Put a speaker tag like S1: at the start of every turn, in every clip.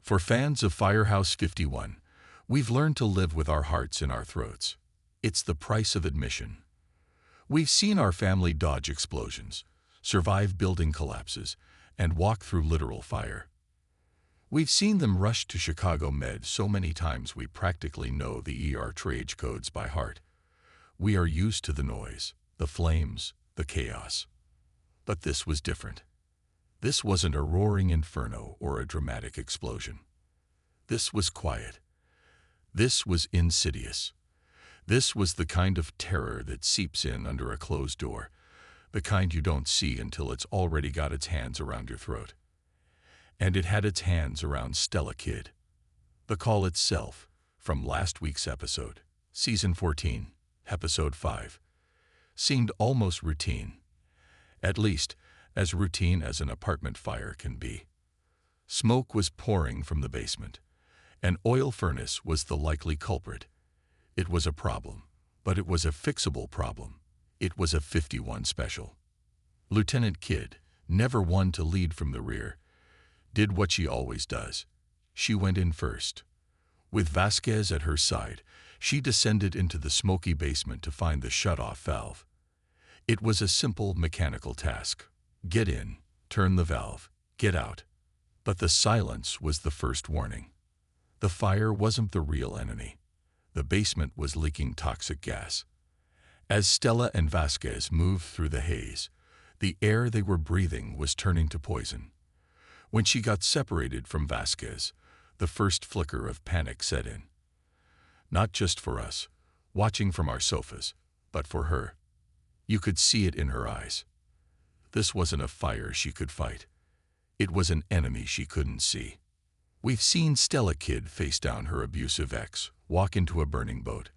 S1: For fans of Firehouse 51, we've learned to live with our hearts in our throats. It's the price of admission. We've seen our family dodge explosions, survive building collapses, and walk through literal fire. We've seen them rush to Chicago Med so many times we practically know the ER triage codes by heart. We are used to the noise, the flames, the chaos. But this was different. This wasn't a roaring inferno or a dramatic explosion. This was quiet. This was insidious. This was the kind of terror that seeps in under a closed door, the kind you don't see until it's already got its hands around your throat. And it had its hands around Stella Kidd. The call itself, from last week's episode, Season 14, Episode 5, seemed almost routine. At least, as routine as an apartment fire can be. Smoke was pouring from the basement. An oil furnace was the likely culprit. It was a problem, but it was a fixable problem. It was a 51 special. Lieutenant Kidd, never one to lead from the rear, did what she always does. She went in first. With Vasquez at her side, she descended into the smoky basement to find the shut-off valve. It was a simple mechanical task. Get in, turn the valve, get out. But the silence was the first warning. The fire wasn't the real enemy. The basement was leaking toxic gas. As Stella and Vasquez moved through the haze, the air they were breathing was turning to poison. When she got separated from Vasquez, the first flicker of panic set in. Not just for us, watching from our sofas, but for her. You could see it in her eyes. This wasn't a fire she could fight. It was an enemy she couldn't see. We've seen Stella Kidd face down her abusive ex, walk into a burning boat,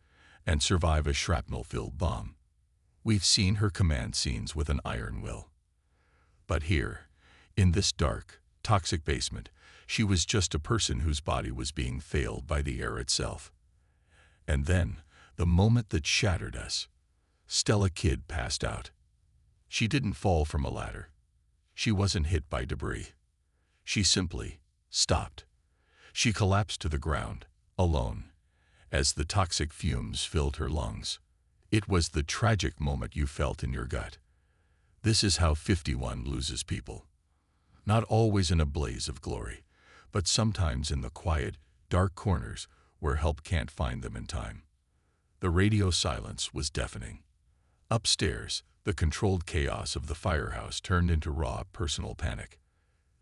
S1: and survive a shrapnel-filled bomb. We've seen her command scenes with an iron will. But here, in this dark, toxic basement, she was just a person whose body was being failed by the air itself. And then, the moment that shattered us, Stella Kidd passed out. She didn't fall from a ladder. She wasn't hit by debris. She simply stopped. She collapsed to the ground, alone, as the toxic fumes filled her lungs. It was the tragic moment you felt in your gut. This is how 51 loses people. Not always in a blaze of glory, but sometimes in the quiet, dark corners where help can't find them in time. The radio silence was deafening. Upstairs, the controlled chaos of the firehouse turned into raw, personal panic.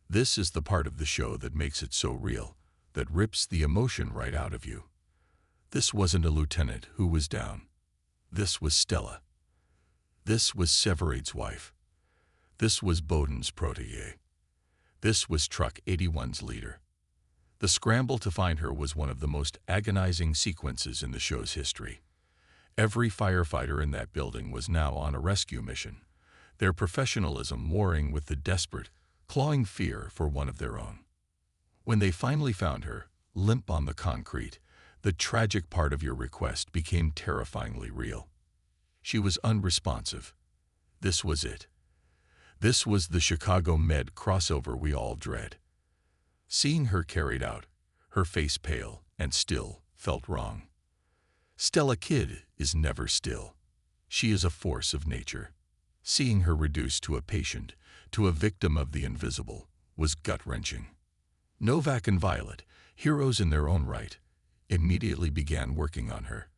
S1: This is the part of the show that makes it so real, that rips the emotion right out of you. This wasn't a lieutenant who was down. This was Stella. This was Severade's wife. This was Bowden's protégé. This was Truck 81's leader. The scramble to find her was one of the most agonizing sequences in the show's history. Every firefighter in that building was now on a rescue mission, their professionalism warring with the desperate, clawing fear for one of their own. When they finally found her, limp on the concrete, the tragic part of your request became terrifyingly real. She was unresponsive. This was it. This was the Chicago Med crossover we all dread. Seeing her carried out, her face pale and still, felt wrong. Stella Kidd is never still. She is a force of nature. Seeing her reduced to a patient, to a victim of the invisible, was gut-wrenching. Novak and Violet, heroes in their own right, immediately began working on her,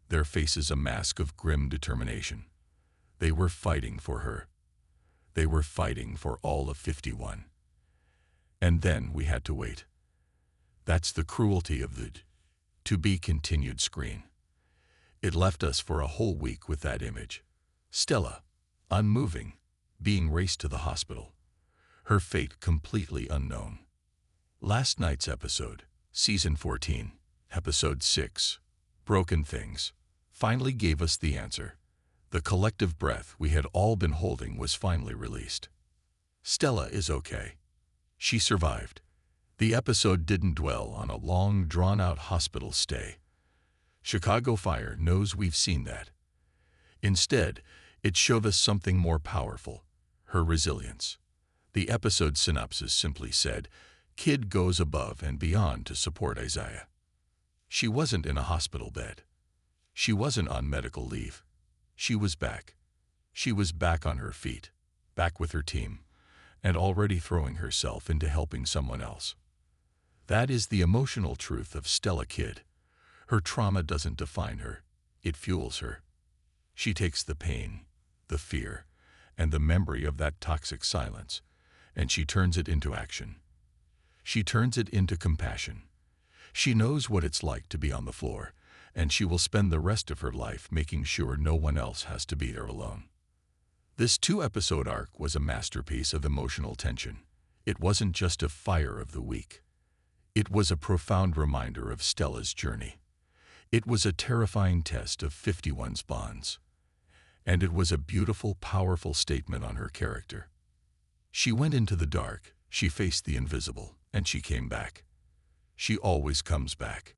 S1: their faces a mask of grim determination. They were fighting for her. They were fighting for all of 51. And then we had to wait. That's the cruelty of the to-be-continued screen. It left us for a whole week with that image. Stella, unmoving, being raced to the hospital. Her fate completely unknown. Last night's episode, Season 14, Episode 6, Broken Things, finally gave us the answer. The collective breath we had all been holding was finally released. Stella is okay. She survived. The episode didn't dwell on a long, drawn-out hospital stay. Chicago Fire knows we've seen that. Instead, it showed us something more powerful, her resilience. The episode synopsis simply said, Kid goes above and beyond to support Isaiah. She wasn't in a hospital bed. She wasn't on medical leave. She was back. She was back on her feet, back with her team, and already throwing herself into helping someone else. That is the emotional truth of Stella Kid. Her trauma doesn't define her, it fuels her. She takes the pain, the fear, and the memory of that toxic silence, and she turns it into action. She turns it into compassion. She knows what it's like to be on the floor, and she will spend the rest of her life making sure no one else has to be there alone. This 2-episode arc was a masterpiece of emotional tension. It wasn't just a fire of the week. It was a profound reminder of Stella's journey. It was a terrifying test of 51's bonds. And it was a beautiful, powerful statement on her character. She went into the dark, she faced the invisible, and she came back. She always comes back.